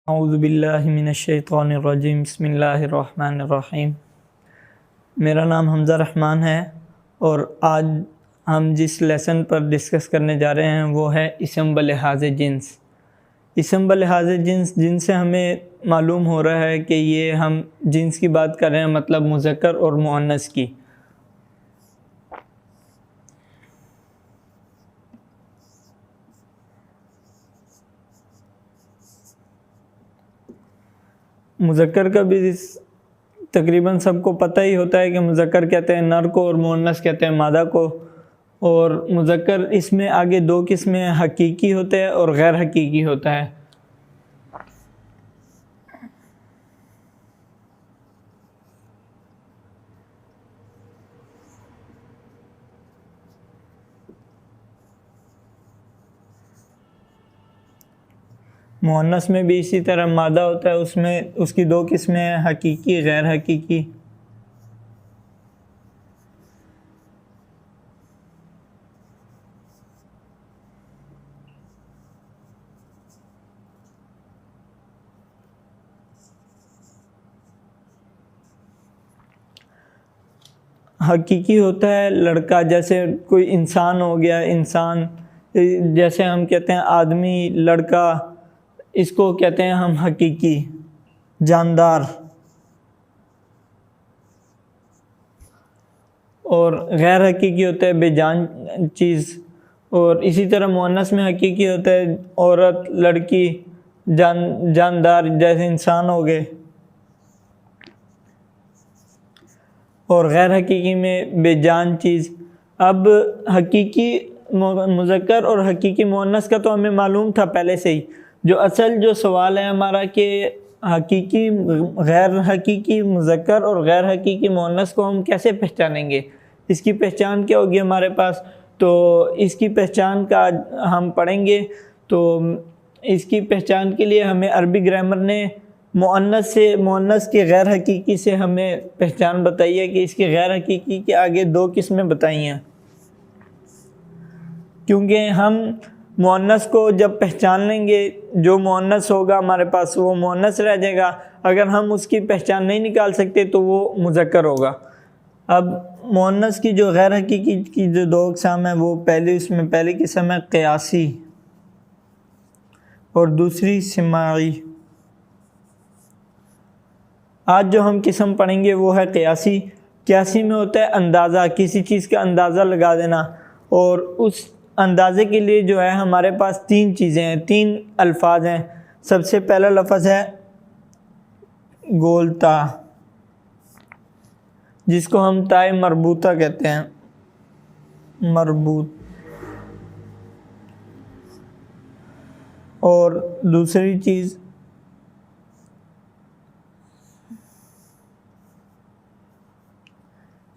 اعوذ باللہ من الشیطان الرجیم، بسم اللہ الرحمن الرحیم۔ میرا نام حمزہ رحمان ہے اور آج ہم جس لیسن پر ڈسکس کرنے جا رہے ہیں وہ ہے اسم بلحاظ جنس۔ اسم بلحاظ جنس جن سے ہمیں معلوم ہو رہا ہے کہ یہ ہم جنس کی بات کر رہے ہیں، مطلب مذکر اور مؤنث کی۔ مذکر کا بھی تقریباً سب کو پتہ ہی ہوتا ہے کہ مذکر کہتے ہیں نر کو اور مؤنث کہتے ہیں مادہ کو، اور مذکر اس میں آگے دو قسمیں حقیقی ہوتے ہیں اور غیر حقیقی ہوتا ہے۔ مؤنث میں بھی اسی طرح مادہ ہوتا ہے، اس میں اس کی دو قسمیں ہیں، حقیقی غیر حقیقی۔ حقیقی ہوتا ہے لڑکا، جیسے کوئی انسان ہو گیا، انسان جیسے ہم کہتے ہیں آدمی، لڑکا، اس کو کہتے ہیں ہم حقیقی جاندار۔ اور غیر حقیقی ہوتا ہے بے جان چیز، اور اسی طرح مؤنث میں حقیقی ہوتا ہے عورت، لڑکی، جاندار جیسے انسان ہو گئے، اور غیر حقیقی میں بے جان چیز۔ اب حقیقی مذکر اور حقیقی مؤنث کا تو ہمیں معلوم تھا پہلے سے ہی۔ جو اصل جو سوال ہے ہمارا کہ حقیقی غیر حقیقی مذکر اور غیر حقیقی مؤنث کو ہم کیسے پہچانیں گے، اس کی پہچان کیا ہوگی ہمارے پاس؟ تو اس کی پہچان کا ہم پڑھیں گے۔ تو اس کی پہچان کے لیے ہمیں عربی گرامر نے مؤنث کی غیر حقیقی سے ہمیں پہچان بتائی ہے کہ اس کی غیر حقیقی کے آگے دو قسمیں بتائی ہیں، کیونکہ ہم مؤنث کو جب پہچان لیں گے، جو مؤنث ہوگا ہمارے پاس وہ مؤنث رہ جائے گا، اگر ہم اس کی پہچان نہیں نکال سکتے تو وہ مذکر ہوگا۔ اب مؤنث کی جو غیر حقیقی کی جو دو اقسام ہیں، وہ پہلی قسم ہے قیاسی اور دوسری سماعی۔ آج جو ہم قسم پڑھیں گے وہ ہے قیاسی۔ قیاسی میں ہوتا ہے اندازہ، کسی چیز کا اندازہ لگا دینا، اور اس اندازے کے لیے جو ہے ہمارے پاس تین چیزیں ہیں، تین الفاظ ہیں۔ سب سے پہلا لفظ ہے گولتا، جس کو ہم تائے مربوطہ کہتے ہیں، مربوط۔ اور دوسری چیز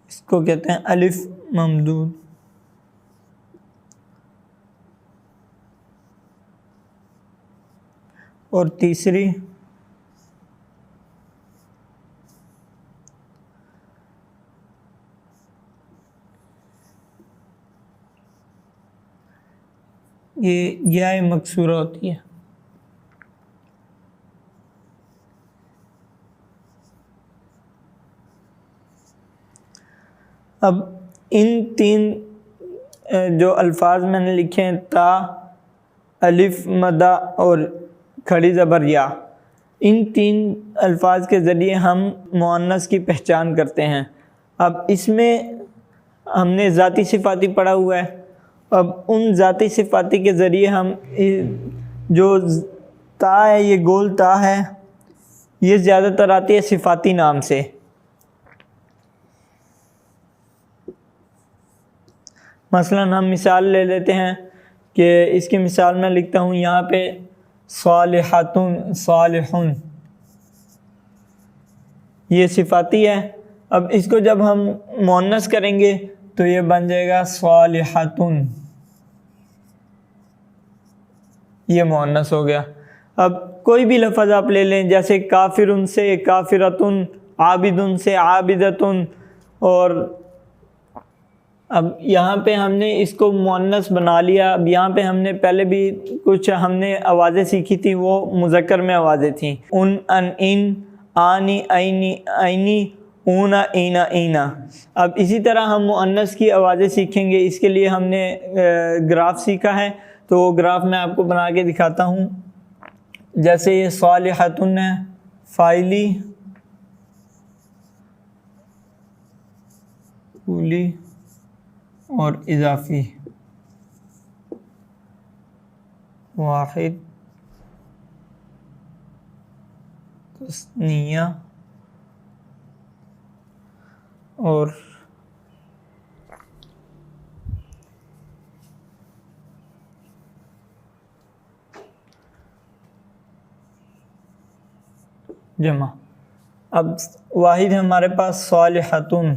اس کو کہتے ہیں الف ممدود۔ اور تیسری یہ یائے مکسورہ ہوتی ہے۔ اب ان تین جو الفاظ میں نے لکھے ہیں، تا، الف مدہ اور کھڑی زبر یا، ان تین الفاظ کے ذریعے ہم مؤنث کی پہچان کرتے ہیں۔ اب اس میں ہم نے ذاتی صفاتی پڑھا ہوا ہے، اب ان ذاتی صفاتی کے ذریعے ہم جو تا ہے، یہ گول تا ہے، یہ زیادہ تر آتی ہے صفاتی نام سے۔ مثلا ہم مثال لے لیتے ہیں کہ اس کی مثال میں لکھتا ہوں یہاں پہ صالحاتن، صالحون، یہ صفاتی ہے۔ اب اس کو جب ہم مؤنث کریں گے تو یہ بن جائے گا صالحاتن، یہ مؤنث ہو گیا۔ اب کوئی بھی لفظ آپ لے لیں، جیسے کافرن سے کافرتن، عابدن سے عابدتن، اور اب یہاں پہ ہم نے اس کو مؤنث بنا لیا. اب یہاں پہ ہم نے پہلے بھی کچھ ہم نے آوازیں سیکھی تھیں، وہ مذکر میں آوازیں تھیں. ان، ان، آنی، اینی، اینی، اونا، اینا، اینا. اب اسی طرح ہم مؤنث کی آوازیں سیکھیں گے. اس کے لیے ہم نے گراف سیکھا ہے، تو وہ گراف میں آپ کو بنا کے دکھاتا ہوں. جیسے یہ صالحتن ہے، فائلی، اولی اور اضافی. واحد، تثنیہ اور جمع. اب واحد ہے ہمارے پاس صالحتن،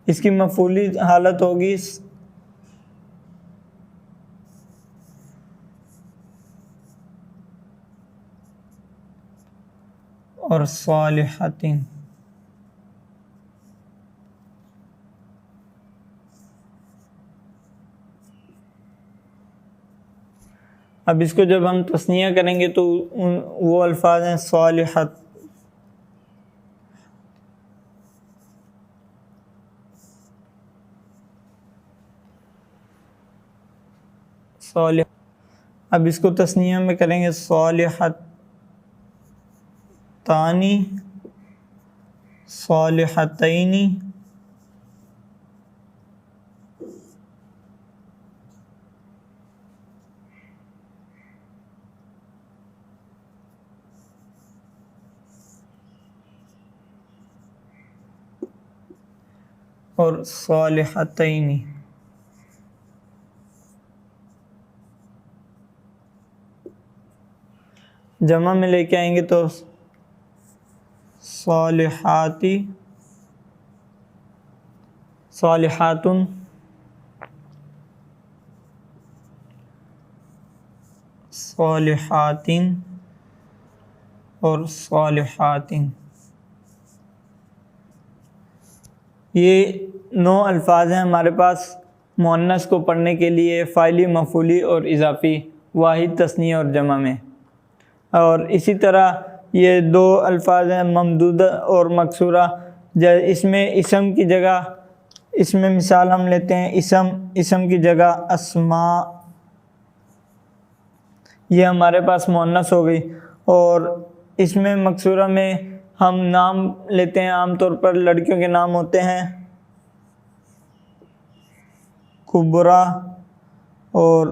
اس کی مفعولی حالت ہوگی اور صالحتن. اب اس کو جب ہم تثنیہ کریں گے تو وہ الفاظ ہیں صالحت، صالح. اب اس کو تثنیہ میں کریں گے صالحت تانی، صالحتینی، اور صالحتینی. جمع میں لے کے آئیں گے تو صالحاتی، صالحاتن، صالحاتن اور صالحاتن. یہ 9 الفاظ ہیں ہمارے پاس مؤنث کو پڑھنے کے لیے، فاعلی، مفعولی اور اضافی، واحد، تثنیہ اور جمع میں. اور اسی طرح یہ 2 الفاظ ہیں ممدودہ اور مکسورہ. اس میں اسم کی جگہ، اس میں مثال ہم لیتے ہیں اسم کی جگہ اسماء، یہ ہمارے پاس مؤنث ہو گئی. اور اس میں مکسورہ میں ہم نام لیتے ہیں، عام طور پر لڑکیوں کے نام ہوتے ہیں کبرا اور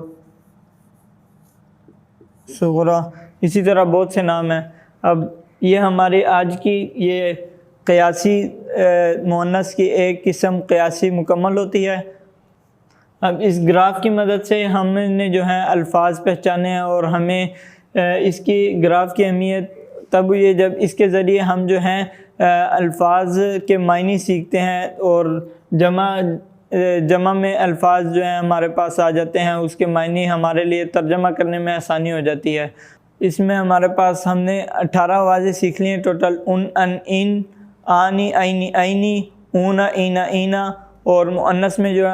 صغرا. اسی طرح بہت سے نام ہیں. اب یہ ہماری آج کی یہ قیاسی مؤنث کی ایک قسم قیاسی مکمل ہوتی ہے. اب اس گراف کی مدد سے ہم نے جو ہے الفاظ پہچانے ہیں، اور ہمیں اس کی گراف کی اہمیت تب ہوئی ہے جب اس کے ذریعے ہم جو ہیں الفاظ کے معنی سیکھتے ہیں، اور جمع میں الفاظ جو ہیں ہمارے پاس آ جاتے ہیں، اس کے معنی ہمارے لیے ترجمہ کرنے میں آسانی ہو جاتی ہے. اس میں ہمارے پاس ہم نے 18 آوازیں سیکھ لی ہیں ٹوٹل. ان، ان، آنی، اینی، اینی، اونا، اینا، اینا. اور مؤنث میں جو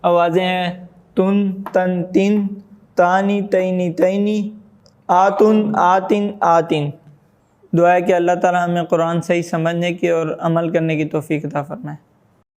آوازیں ہیں تن، تن، تن، تانی، تینی، تینی، آتن، آتن، آتن. دعا ہے کہ اللہ تعالی ہمیں قرآن صحیح سمجھنے کی اور عمل کرنے کی توفیق عطا فرمائے.